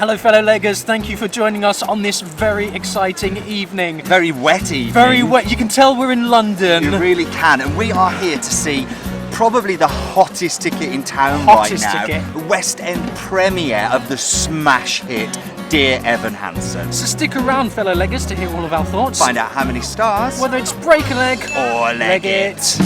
Hello fellow leggers, thank you for joining us on this very exciting evening. Very wet evening. Very wet, you can tell we're in London. You really can, and we are here to see probably the hottest ticket in town right now. The West End premiere of the smash hit Dear Evan Hansen. So stick around fellow leggers to hear all of our thoughts. Find out how many stars. Whether it's break a leg or leg it.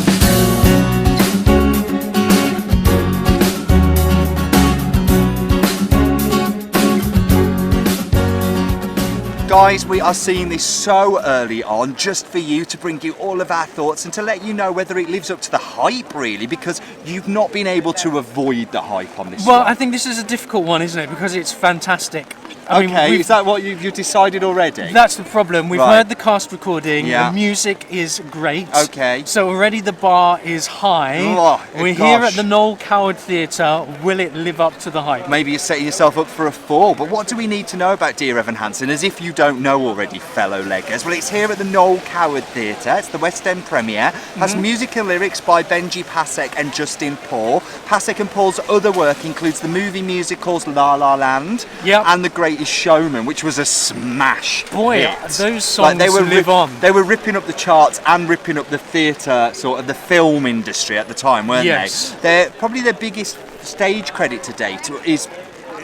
Guys, we are seeing this so early on just for you, to bring you all of our thoughts and to let you know whether it lives up to the hype, really, because you've not been able to avoid the hype on this one. Well, I think this is a difficult one, isn't it? Because it's fantastic. Okay, is that what you've decided already? That's the problem. We've heard the cast recording. Yeah. The music is great. Okay. So already the bar is high. Oh, We're here at the Noel Coward Theatre. Will it live up to the hype? Maybe you're setting yourself up for a fall, but what do we need to know about Dear Evan Hansen, as if you don't know already, fellow leggers? Well, it's here at the Noel Coward Theatre. It's the West End premiere. Has music and lyrics by Benj, Pasek and Justin Paul. Pasek and Paul's other work includes the movie musicals La La Land and The Greatest Showman, which was a smash hit. Those songs live on. They were ripping up the charts and ripping up the theatre, sort of the film industry at the time, weren't they? They're probably their biggest stage credit to date is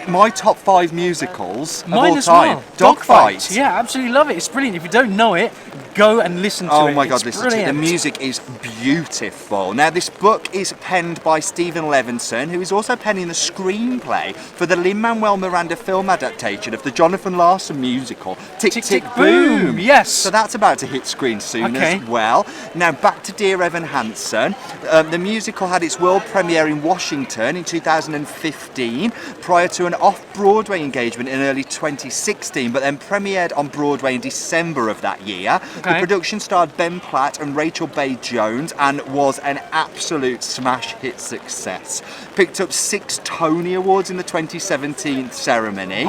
my top 5 musicals of all time. Well. Dogfight. Yeah, absolutely love it. It's brilliant. If you don't know it, go and listen to it. Oh my God, it's listen to it. The music is beautiful. Now, this book is penned by Steven Levenson, who is also penning the screenplay for the Lin-Manuel Miranda film adaptation of the Jonathan Larson musical, Tick, Tick, Tick Boom. Yes. So that's about to hit screen soon as well. Now, back to Dear Evan Hansen. The musical had its world premiere in Washington in 2015, prior to an off-Broadway engagement in early 2016, but then premiered on Broadway in December of that year. The production starred Ben Platt and Rachel Bay-Jones and was an absolute smash hit success. Picked up 6 Tony Awards in the 2017 ceremony,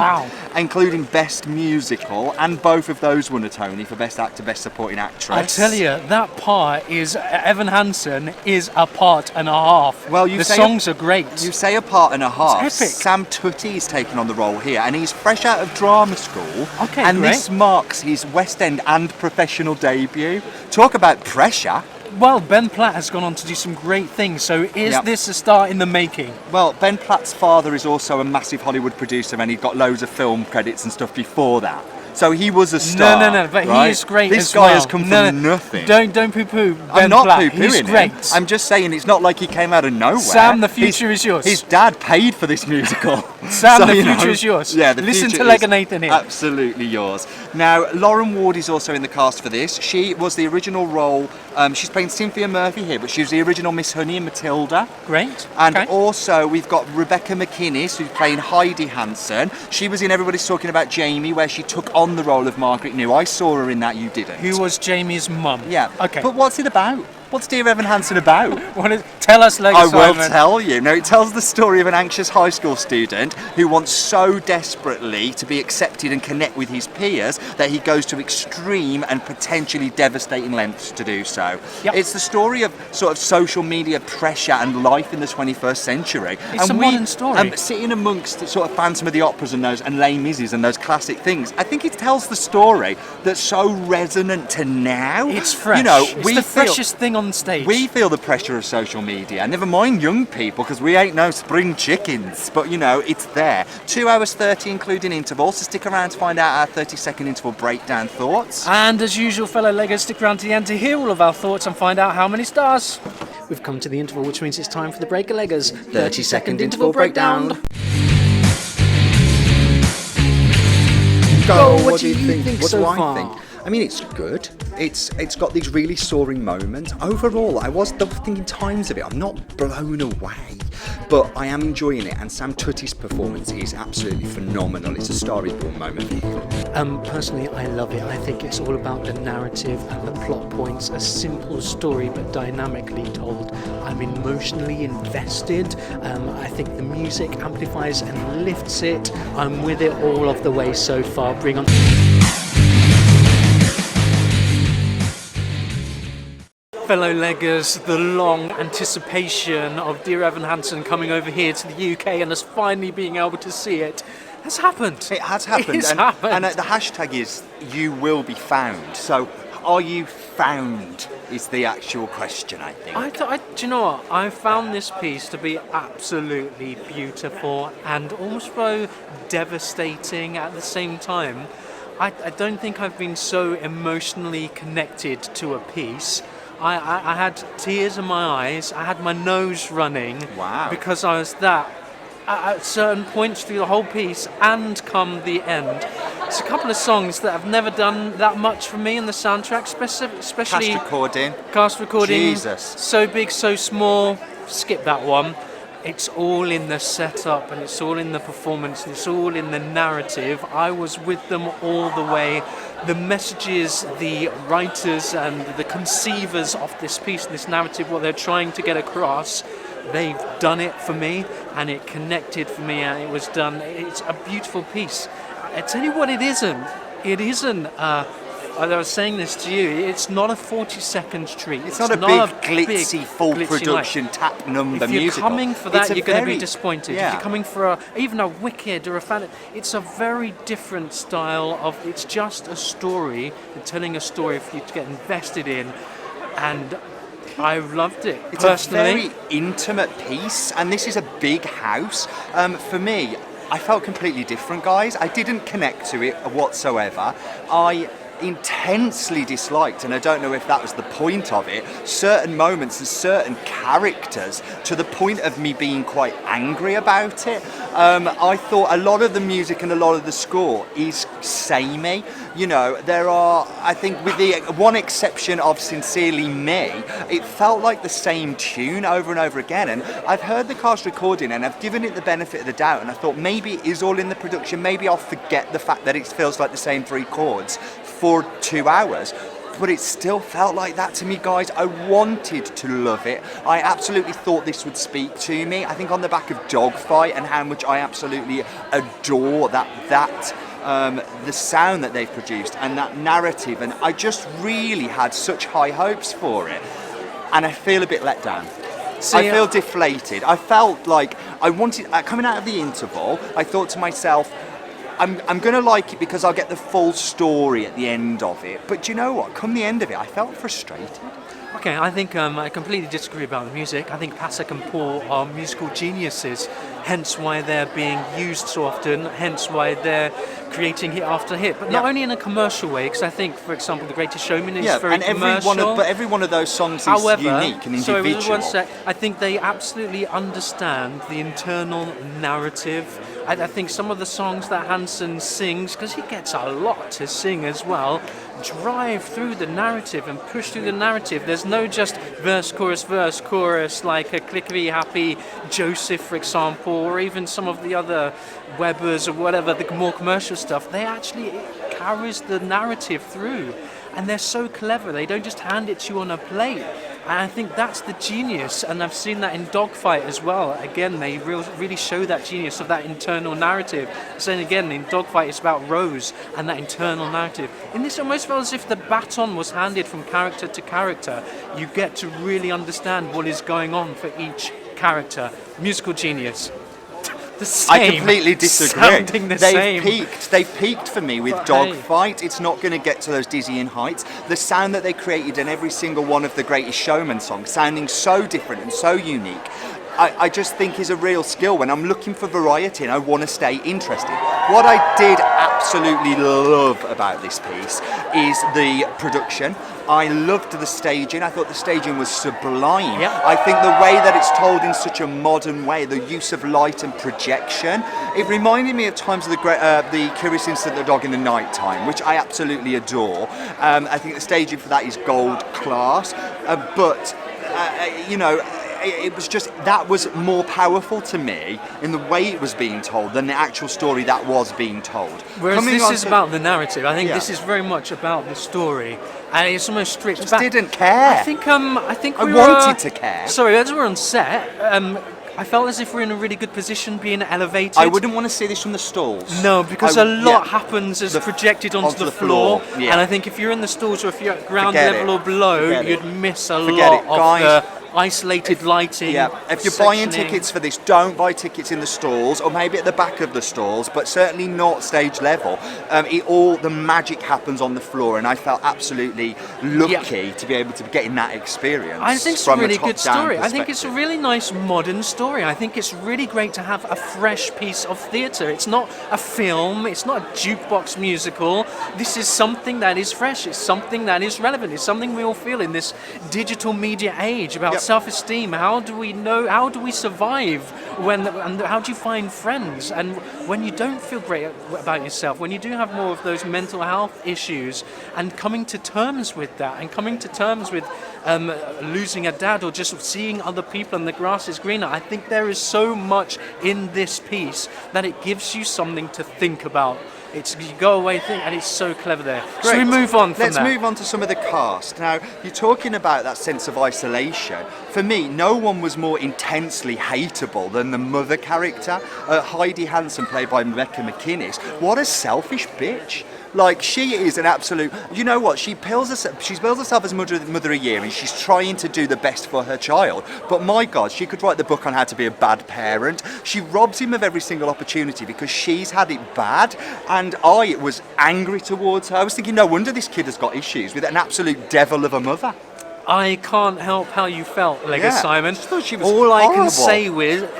including Best Musical, and both of those won a Tony for Best Actor, Best Supporting Actress. I tell you, that part is, Evan Hansen is a part and a half. Well, the songs are great. You say a part and a half. It's epic. Sam Tutty is taking on the role here, and he's fresh out of drama school. And this marks his West End and professional debut. Talk about pressure. Well, Ben Platt has gone on to do some great things, so is this a start in the making? Well, Ben Platt's father is also a massive Hollywood producer, and he got loads of film credits and stuff before that. So he was a star. No, but he is great. This guy has come from nothing. Don't poo-poo Ben I'm not Platt. poo-pooing He's great. him. I'm just saying it's not like he came out of nowhere. Sam, the future is yours. His dad paid for this musical. Sam, the future is yours. Yeah, the Listen future to Leg and Nathan here. Absolutely yours. Now, Lauren Ward is also in the cast for this. She was the original role. She's playing Cynthia Murphy here, but she was the original Miss Honey in Matilda. Great. And also we've got Rebecca McInnes, who's playing Heidi Hansen. She was in Everybody's Talking About Jamie, where she took on the role of Margaret New. I saw her in that, you didn't. Who was Jamie's mum. Yeah. Okay. But what's it about? What's Dear Evan Hansen about? Tell us, Leg. I will tell you. Now, it tells the story of an anxious high school student who wants so desperately to be accepted and connect with his peers that he goes to extreme and potentially devastating lengths to do so. It's the story of sort of social media pressure and life in the 21st century. It's a modern story. And sitting amongst sort of Phantom of the Operas and those and Les Mis and those classic things, I think it tells the story that's so resonant to now. It's fresh. You know, it's the freshest thing on stage. We feel the pressure of social media. Never mind young people, because we ain't no spring chickens. But, you know, it's there. 2 hours 30, including intervals. So stick around to find out our 30-second interval breakdown thoughts. And as usual, fellow leggers, stick around to the end to hear all of our thoughts and find out how many stars. We've come to the interval, which means it's time for the Break a Leggers 30-second interval breakdown. Go, what do you think? What do I think? I mean, it's good. It's got these really soaring moments. Overall, I was thinking times of it. I'm not blown away, but I am enjoying it. And Sam Tutty's performance is absolutely phenomenal. It's a storyboard moment for him. Personally, I love it. I think it's all about the narrative and the plot points. A simple story, but dynamically told. I'm emotionally invested. I think the music amplifies and lifts it. I'm with it all of the way so far. Bring on. Fellow leggers, the long anticipation of Dear Evan Hansen coming over here to the UK and us finally being able to see it. has happened. It has happened. It's happened. And the hashtag is "You will be found." So, are you found? Is the actual question, I think. Do you know what? I found this piece to be absolutely beautiful and almost so devastating at the same time. I don't think I've been so emotionally connected to a piece. I had tears in my eyes. I had my nose running. Wow. Because I was that at certain points through the whole piece and come the end. It's a couple of songs that have never done that much for me in the soundtrack, especially cast recording. Jesus. So Big, So Small. Skip that one. It's all in the setup and it's all in the performance and it's all in the narrative. I was with them all the way. The messages, the writers and the conceivers of this piece, this narrative, what they're trying to get across, they've done it for me and it connected for me and it was done. It's a beautiful piece. I tell you what it isn't. It isn't, I was saying this to you, it's not a 40-second treat. It's not a big, glitzy, full production tap number musical. If you're coming for that, you're going to be disappointed. Yeah. If you're coming for even a Wicked or a fan, it's a very different style of, it's just a story, telling a story for you to get invested in. And I loved it. It's personally. a very intimate piece, and this is a big house. For me, I felt completely different, guys. I didn't connect to it whatsoever. I intensely disliked, and I don't know if that was the point of it, certain moments and certain characters to the point of me being quite angry about it. I thought a lot of the music and a lot of the score is samey. You know, there are, I think with the one exception of Sincerely Me, it felt like the same tune over and over again. And I've heard the cast recording and I've given it the benefit of the doubt, and I thought maybe it is all in the production, maybe I'll forget the fact that it feels like the same 3 chords for 2 hours. But it still felt like that to me, guys. I wanted to love it. I absolutely thought this would speak to me. I think on the back of Dogfight and how much I absolutely adore the sound that they've produced and that narrative, and I just really had such high hopes for it, and I feel a bit let down. I feel deflated. I felt like I wanted, coming out of the interval, I thought to myself, I'm going to like it because I'll get the full story at the end of it. But do you know what? Come the end of it, I felt frustrated. Okay, I think I completely disagree about the music. I think Pasek and Paul are musical geniuses, hence why they're being used so often, hence why they're creating hit after hit. But not only in a commercial way, because I think, for example, The Greatest Showman is very commercial. But every one of those songs is unique and individual. Sorry, one sec. I think they absolutely understand the internal narrative. I think some of the songs that Hansen sings, because he gets a lot to sing as well, drive through the narrative and push through the narrative. There's no just verse, chorus, like a Clickery Happy Joseph, for example, or even some of the other Webbers or whatever, the more commercial stuff. They actually, it carries the narrative through. And they're so clever, they don't just hand it to you on a plate. And I think that's the genius, and I've seen that in Dogfight as well. Again, they really show that genius of that internal narrative. So again, in Dogfight, it's about Rose and that internal narrative. In this, it almost felt as if the baton was handed from character to character. You get to really understand what is going on for each character. Musical genius. I completely disagree. They've peaked for me with Dogfight. It's not going to get to those dizzying heights. The sound that they created in every single one of the Greatest Showman songs, sounding so different and so unique, I just think is a real skill when I'm looking for variety and I want to stay interested. What I did absolutely love about this piece is the production. I loved the staging. I thought the staging was sublime. Yep. I think the way that it's told in such a modern way, the use of light and projection, it reminded me at times of the Curious Incident of the Dog in the Night Time, which I absolutely adore. I think the staging for that is gold class. It was just, that was more powerful to me in the way it was being told than the actual story that was being told. Whereas this is about the narrative. I think this is very much about the story, and it's almost stripped back. I didn't care. I think I wanted to care. Sorry, as we're on set, I felt as if we're in a really good position, being elevated. I wouldn't want to see this from the stalls. No, because a lot happens as projected onto the floor. Yeah. And I think if you're in the stalls or if you're at ground level or below, you'd miss a lot of the isolated lighting. Yeah, if you're buying sectioning. tickets for this, don't buy tickets in the stalls, or maybe at the back of the stalls, but certainly not stage level. The magic happens on the floor, and I felt absolutely lucky to be able to get in that experience. I think it's a from really top-down good story. I think it's a perspective. really nice modern story. I think it's really great to have a fresh piece of theatre. It's not a film, it's not a jukebox musical. This is something that is fresh, it's something that is relevant, it's something we all feel in this digital media age about self-esteem. How do we survive and how do you find friends? And when you don't feel great about yourself, when you do have more of those mental health issues, and coming to terms with that, and coming to terms with losing a dad, or just seeing other people and the grass is greener, I think there is so much in this piece that it gives you something to think about. You go away think, and it's so clever there. Should we move on from Let's that? move on to some of the cast. Now, you're talking about that sense of isolation. For me, no one was more intensely hateable than the mother character, Heidi Hansen, played by Rebecca McInnes. What a selfish bitch. Like, she is an absolute... You know what? She bills herself as mother a year, and she's trying to do the best for her child. But my God, she could write the book on how to be a bad parent. She robs him of every single opportunity because she's had it bad. And I was angry towards her. I was thinking, no wonder this kid has got issues with an absolute devil of a mother. I can't help how you felt, Lega Simon. I just thought she was All I can horrible. say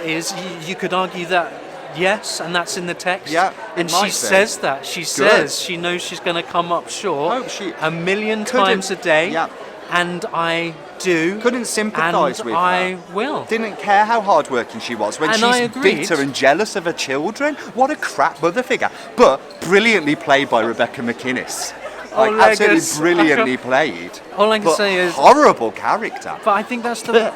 is you could argue that yes, and that's in the text. Yeah, and it might she be. says that. She says she knows she's going to come up short Hope she a million times a day. Yeah. And I do. Couldn't sympathise and with I her. will. Didn't care how hardworking she was when And I she's agreed. bitter and jealous of her children. What a crap mother figure. But brilliantly played by Rebecca McInnes. Like, absolutely Legas. brilliantly played. All I can But say is, horrible character. but I think that's the.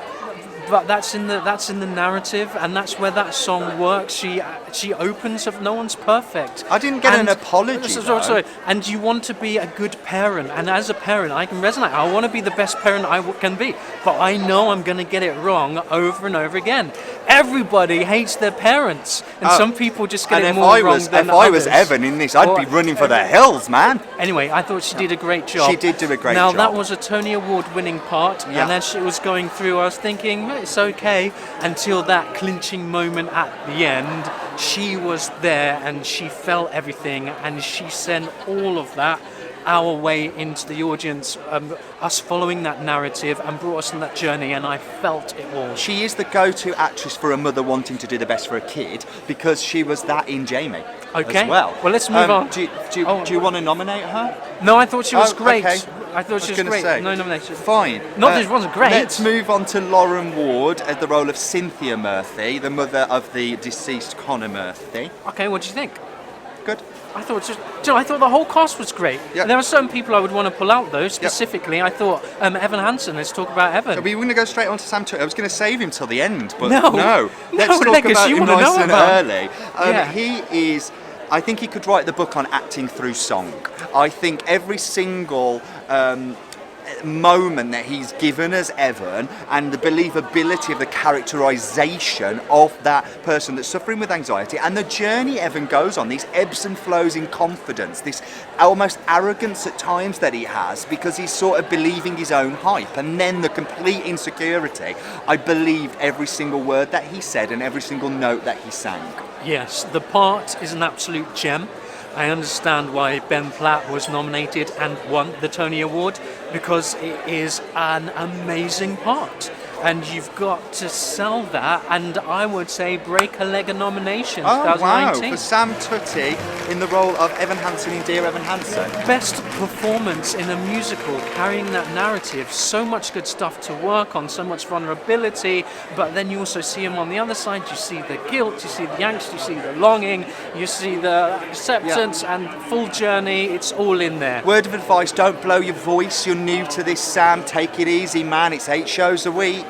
But that's in the narrative, and that's where that song works. She opens of no one's perfect. I didn't get an apology, though. And you want to be a good parent, and as a parent, I can resonate. I want to be the best parent I can be, but I know I'm going to get it wrong over and over again. Everybody hates their parents, and some people just get it more wrong than If I was others. Evan in this, I'd be running for the hills, man. Anyway, I thought she did a great job. She did do a great now, job. that was a Tony Award-winning part, Yeah. and as she was going through, I was thinking, it's okay, until that clinching moment at the end. She was there, and she felt everything, and she sent all of that our way into the audience, us following that narrative, and brought us on that journey, and I felt it all. She is the go-to actress for a mother wanting to do the best for a kid, because she was that in Jamie Okay. as well. Well, let's move on. Do you want to nominate her? No, I thought she was great. Okay. I thought she was gonna great. say. No nomination. Fine. Not that it wasn't great. Let's move on to Lauren Ward as the role of Cynthia Murphy, the mother of the deceased Connor Murphy. Okay, what do you think? Good. I thought I thought the whole cast was great. Yep. There are certain people I would want to pull out though. Specifically, I thought Evan Hansen. Let's talk about Evan. Are we going to go straight on to Sam Tutty? I was going to save him till the end, but No. no. Let's No, talk Legas, about you him wanna nice know and about him. early. Yeah. He is... I think he could write the book on acting through song. I think every single moment that he's given as Evan, and the believability of the characterization of that person that's suffering with anxiety, and the journey Evan goes on, these ebbs and flows in confidence, this almost arrogance at times that he has because he's sort of believing his own hype, and then the complete insecurity. I believed every single word that he said and every single note that he sang. Yes, the part is an absolute gem. I understand why Ben Platt was nominated and won the Tony Award, because it is an amazing part. And you've got to sell that, and I would say break a leg of nominations. Oh wow, 2019. for Sam Tutty in the role of Evan Hansen in Dear Evan Hansen. Best performance in a musical, carrying that narrative. So much good stuff to work on, so much vulnerability, but then you also see him on the other side. You see the guilt, you see the angst, you see the longing, you see the acceptance and full journey. It's all in there. Word of advice, don't blow your voice. You're new to this, Sam. Take it easy, man. It's 8 shows a week.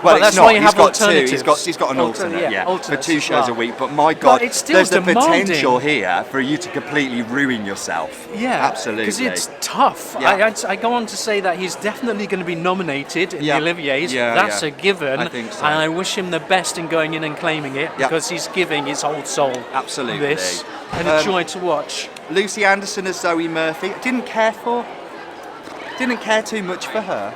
Well, that's it's not. why you He's have got 2. alternatives. He's got an alternate, for alternates 2 as shows well. a week. But my God, it's still there's the demanding. potential here for you to completely ruin yourself. Yeah, absolutely. because it's tough. Yeah. I go on to say that he's definitely going to be nominated in Yeah. the Olivier's. Yeah, That's yeah. a given. I think so. And I wish him the best in going in and claiming it, Yeah. because he's giving his whole soul. Absolutely. This and a joy to watch. Lucy Anderson as Zoe Murphy. Didn't care too much for her.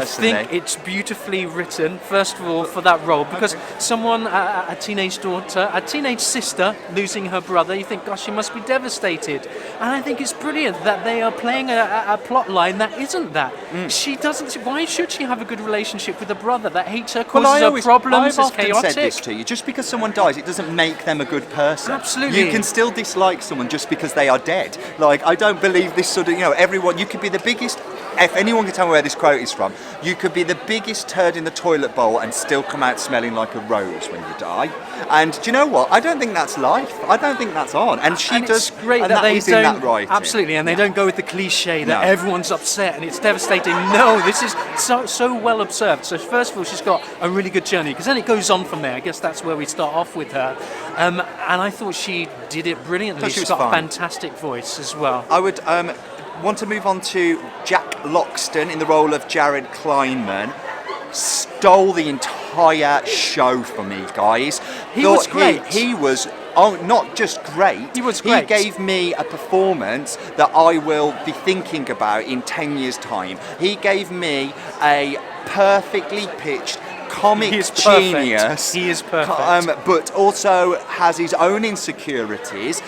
personally. I think it's beautifully written, first of all, for that role, because someone, a teenage daughter, a teenage sister losing her brother, you think, gosh, she must be devastated. And I think it's brilliant that they are playing a plot line that isn't that. She doesn't. Why should she have a good relationship with a brother that hates her, causes her problems, I've is often chaotic? said this to you. Just because someone dies, it doesn't make them a good person. Absolutely. You can still dislike someone just because they are dead. Like, I don't believe this sort of, everyone, you could be the biggest, if anyone can tell me where this quote is from, you could be the biggest turd in the toilet bowl and still come out smelling like a rose when you die. And do you know what? I don't think that's life. I don't think that's on. And she does. It's great and that they is don't. in that writing. Absolutely, and they don't go with the cliche that everyone's upset and it's devastating. No, this is so well observed. So first of all, she's got a really good journey, because then it goes on from there. I guess that's where we start off with her. And I thought she did it brilliantly. She's got a fantastic voice as well. I would want to move on to Jack Loxton in the role of Jared Kleinman. Stole the entire show for me, guys. He was great. He was not just great. He was great. He gave me a performance that I will be thinking about in 10 years' time. He gave me a perfectly pitched comic genius. He is perfect. But also has his own insecurities.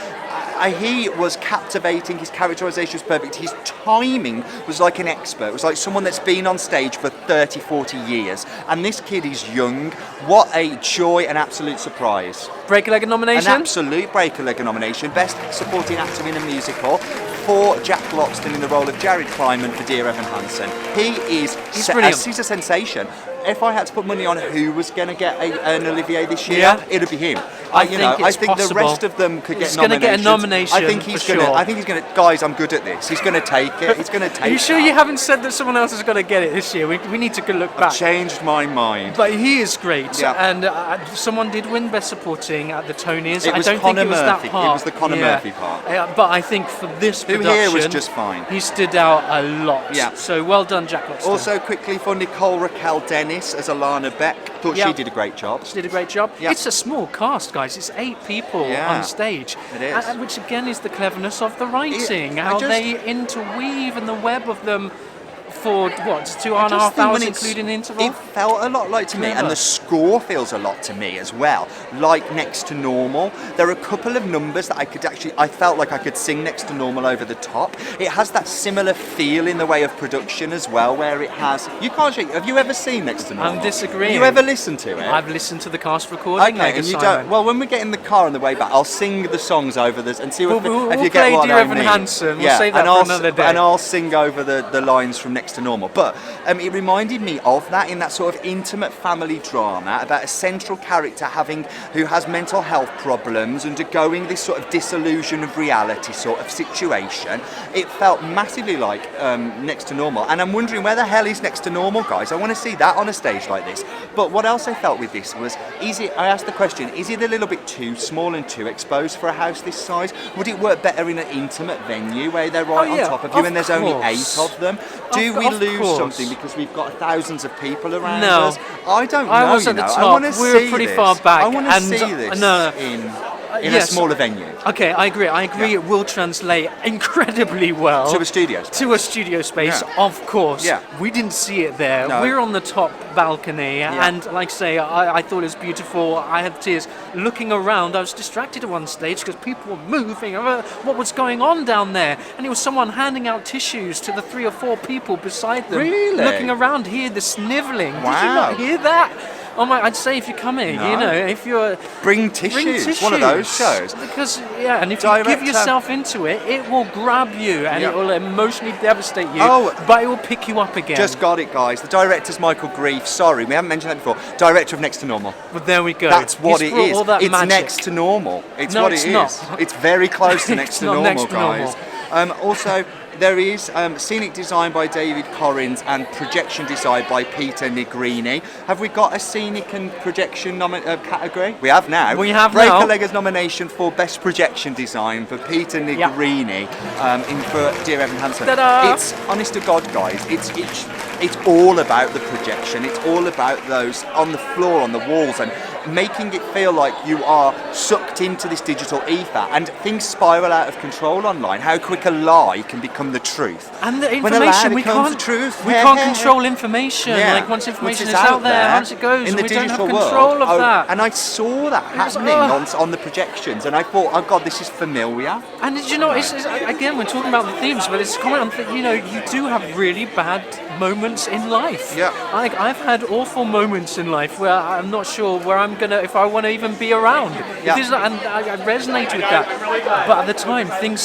He was captivating, his characterization was perfect, his timing was like an expert, it was like someone that's been on stage for 30, 40 years, and this kid is young. What a joy and absolute surprise. Break-a-leg nomination? An absolute break-a-leg nomination, Best Supporting Actor in a Musical, for Jack Loxton in the role of Jared Kleinman for Dear Evan Hansen. He's brilliant. He's a sensation. If I had to put money on who was going to get an Olivier this year, it'd be him. I think the rest of them could get nominations. He's going to get a nomination. I think he's going to. I think he's going to. Guys, I'm good at this. He's going to take it. He's going to take it. Are you sure you haven't said that someone else is going to get it this year? We need to look back. I've changed my mind. But he is great. Yeah. And someone did win Best Supporting at the Tonys. It was I don't Conor think it was Murphy. that part. It was the Conor Murphy part. But I think for this production, here was just fine. He stood out a lot. Yeah. So well done, Jack Loxton. Also, quickly for Nicole Raquel Dennis as Alana Beck. Thought she did a great job. She did a great job. Yeah. It's a small cast, guys. It's 8 people on stage. It is. Which again is the cleverness of the writing. How they interweave in the web of them for what, 2.5 hours, including the interval? It felt a lot like to me, and the score feels a lot to me as well, like Next to Normal. There are a couple of numbers that I felt like I could sing Next to Normal over the top. It has that similar feel in the way of production as well, where it has. You can't shake. Have you ever seen Next to Normal? I'm disagreeing. Have you ever listened to it? I've listened to the cast recording. Okay, and you don't. Well, when we get in the car on the way back, I'll sing the songs over this and see if you get what I mean. Dear Evan Hansen. We'll save that for another day. And I'll sing over the lines from Next to Normal. But it reminded me of that, in that sort of intimate family drama about a central character who has mental health problems, undergoing this sort of disillusion of reality sort of situation. It felt massively like Next to Normal, and I'm wondering where the hell is Next to Normal, guys. I want to see that on a stage like this. But what else I felt with this was, I asked the question, is it a little bit too small and too exposed for a house this size? Would it work better in an intimate venue where they're right on top of you and there's only 8 of them? Do we lose something because we've got thousands of people around us? I don't know. I was at the top. I want to see we were pretty far back. I want to see this in a smaller venue. Okay, I agree. It will translate incredibly well to a studio space. To a studio space, of course. Yeah. We didn't see it there. No. We're on the top balcony, and like I say, I thought it was beautiful. I had tears looking around. I was distracted at one stage because people were moving. What was going on down there? And it was someone handing out tissues to the 3 or 4ur people beside them. Really? Looking around, hear the snivelling. Wow. Did you not hear that? Oh my! I'd say if you're coming, if you're bring tissues. One of those shows. Because and if you give yourself into it, it will grab you and it will emotionally devastate you. But it will pick you up again. Just got it, guys. The director's Michael Greif. Sorry, we haven't mentioned that before. Director of Next to Normal. Well, there we go. That's what it is. It's magic. Next to Normal. It's no, what it's it not. is. It's very close to Next to Normal, next to guys. normal. Also, there is scenic design by David Corrins and projection design by Peter Negrini. Have we got a scenic and projection category? We have now. We have now. Break-a-Legger's nomination for Best Projection Design for Peter Negrini for Dear Evan Hansen. Ta-da! It's, honest to God, guys, it's all about the projection. It's all about those on the floor, on the walls, and making it feel like you are sucked into this digital ether, and things spiral out of control online. How quick a lie can become the truth. And the When a lie information, we becomes can't, the truth. we can't control information. Yeah. Like once information Once is it's out there, how does it go? in the we don't have digital control world. of that. And I saw that happening on the projections, and I thought, oh God, this is familiar. And you know, it's again, we're talking about the themes, but it's a comment on that. You know, you do have really bad moments in life. Yeah. Like I've had awful moments in life where I'm not sure where I'm gonna, if I want to even be around. Yeah. And I resonate with that. But at the time, things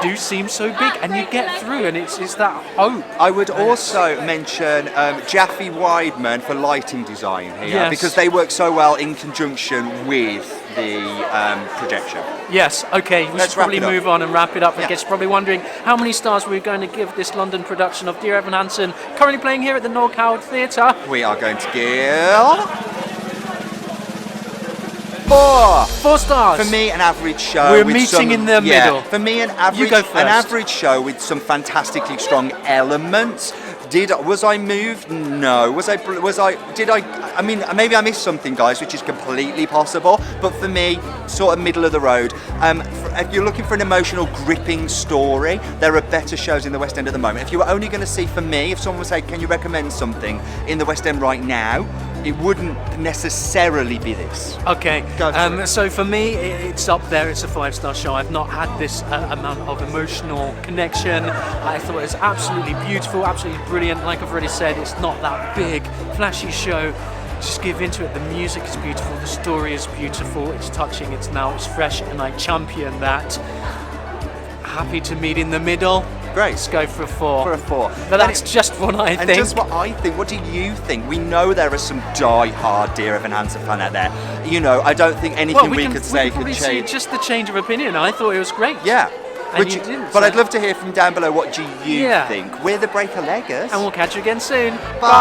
do seem so big, and you get through, and it's that hope. I would also mention Jaffe Weidman for lighting design here, Yes. because they work so well in conjunction with the projection. Yes, okay, we Let's should probably wrap it up. move on and wrap it up. I Yeah. guess you're probably wondering how many stars we're going to give this London production of Dear Evan Hansen, currently playing here at the Noel Theatre. We are going to give 4. 4 stars. For me, an average show. We're with meeting some, in the middle. For me, an You go first. average show with some fantastically strong elements. Was I moved? No. I mean, maybe I missed something, guys, which is completely possible. But for me, sort of middle of the road. If you're looking for an emotional, gripping story, there are better shows in the West End at the moment. If you were only going to see, for me, if someone would say, can you recommend something in the West End right now, it wouldn't necessarily be this. Okay, Go for it. so for me, it's up there. It's a 5-star show. I've not had this amount of emotional connection. I thought it was absolutely beautiful, absolutely brilliant. Like I've already said, it's not that big, flashy show. Just give into it. The music is beautiful, the story is beautiful, it's touching, it's fresh, and I champion that. Happy to meet in the middle. Great. Let's go for a 4. For a 4. But that's just what I And think. just what I think. What do you think? We know there are some die-hard Dear Evan Hansen fan out there. You know, I don't think anything we could say can probably could see change. just the change of opinion. I thought it was great. Yeah. And you didn't, but so- I'd love to hear from down below. What do you Yeah. think? We're the Breaker Leggers. And we'll catch you again soon. Bye.